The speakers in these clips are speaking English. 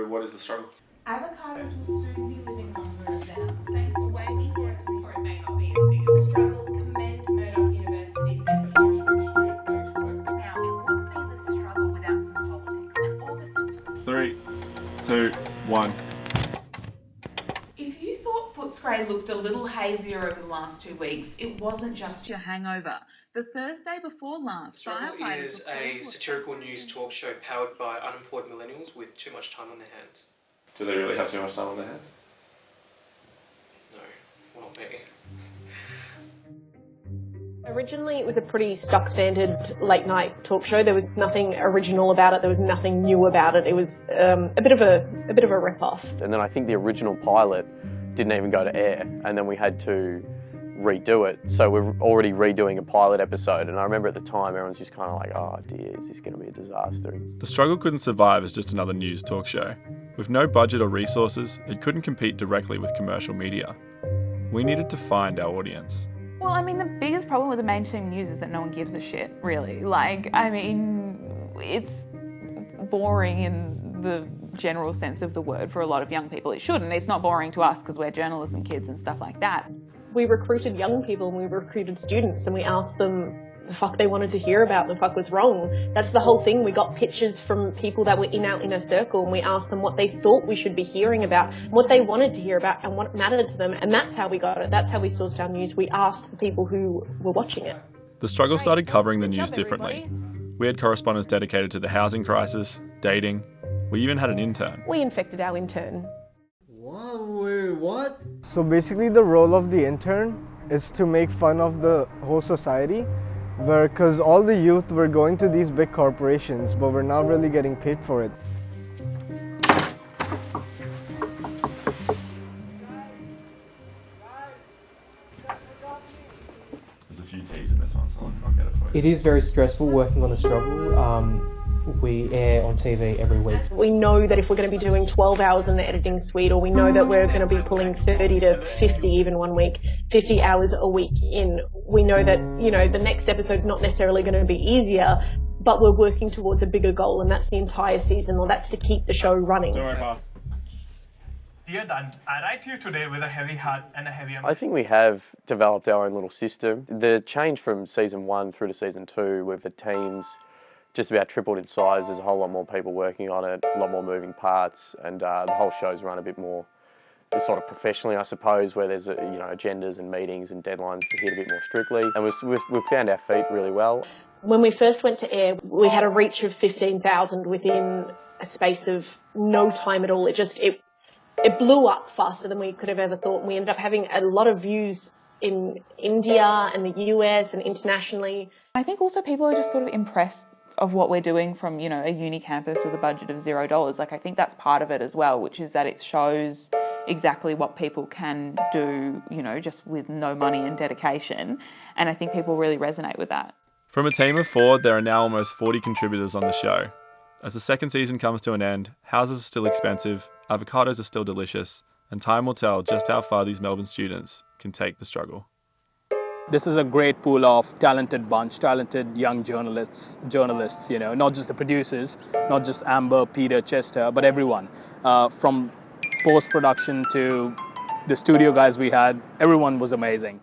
what is the struggle? Avocados will soon be living longer as ours, thanks to waiting for it to, sorry, it may not be as big of a struggle. Commend Murdoch University's efforts. Now, it wouldn't be the struggle without some politics, and August is... 3, 2, 1. If you thought Footscray looked a little hazier over the last 2 weeks, it wasn't just your hangover. The Thursday before last, Struggle is a satirical news talk show powered by unemployed millennials with too much time on their hands. Do they really have too much time on their hands? No, well, not me. Originally, it was a pretty stock standard late night talk show. There was nothing original about it. There was nothing new about it. It was a bit of a rip-off. And then I think the original pilot didn't even go to air, and then we had to redo it. So we're already redoing a pilot episode, and I remember at the time everyone's just kind of like, oh dear, is this going to be a disaster? The Struggle couldn't survive as just another news talk show. With no budget or resources, it couldn't compete directly with commercial media. We needed to find our audience. Well, I mean, the biggest problem with the mainstream news is that no one gives a shit, really. Like, I mean, it's boring in the general sense of the word for a lot of young people. It shouldn't. It's not boring to us because we're journalism kids and stuff like that. We recruited young people and we recruited students and we asked them the fuck they wanted to hear about, the fuck was wrong. That's the whole thing. We got pictures from people that were in our inner circle and we asked them what they thought we should be hearing about, what they wanted to hear about and what mattered to them, and that's how we got it. That's how we sourced our news. We asked the people who were watching it. The Struggle started covering the news differently. We had correspondents dedicated to the housing crisis, dating. We even had an intern. We infected our intern. What? So basically the role of the intern is to make fun of the whole society, because all the youth were going to these big corporations, but we're not really getting paid for it. There's a few T's in this one, so I'll get it for you. It is very stressful working on the Struggle. We air on TV every week. We know that if we're going to be doing 12 hours in the editing suite, or we know that we're going to be pulling 30 to 50 even one week, 50 hours a week in, we know that, you know, the next episode's not necessarily going to be easier, but we're working towards a bigger goal, and that's the entire season, or that's to keep the show running. Don't worry, Path. Dear Dan, I write to you today with a heavy heart and a heavy ambition. I think we have developed our own little system. The change from season 1 through to season 2 with the teams just about tripled in size. There's a whole lot more people working on it, a lot more moving parts, and the whole show's run a bit more sort of professionally, I suppose, where there's agendas and meetings and deadlines to hit a bit more strictly. And we've found our feet really well. When we first went to air, we had a reach of 15,000 within a space of no time at all. It blew up faster than we could have ever thought. And we ended up having a lot of views in India and the US and internationally. I think also people are just sort of impressed of what we're doing from, you know, a uni campus with a budget of $0. Like, I think that's part of it as well, which is that it shows exactly what people can do, you know, just with no money and dedication. And I think people really resonate with that. From a team of 4, there are now almost 40 contributors on the show. As the second season comes to an end, houses are still expensive, avocados are still delicious, and time will tell just how far these Melbourne students can take the Struggle. This is a great pool of talented bunch, talented young journalists, you know, not just the producers, not just Amber, Peter, Chester, but everyone. From post-production to the studio guys we had, everyone was amazing.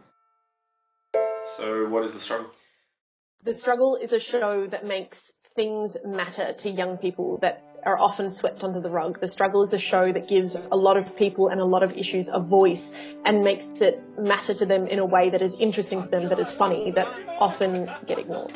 So what is the Struggle? The Struggle is a show that makes things matter to young people that are often swept under the rug. The Struggle is a show that gives a lot of people and a lot of issues a voice and makes it matter to them in a way that is interesting to them, that is funny, that often get ignored.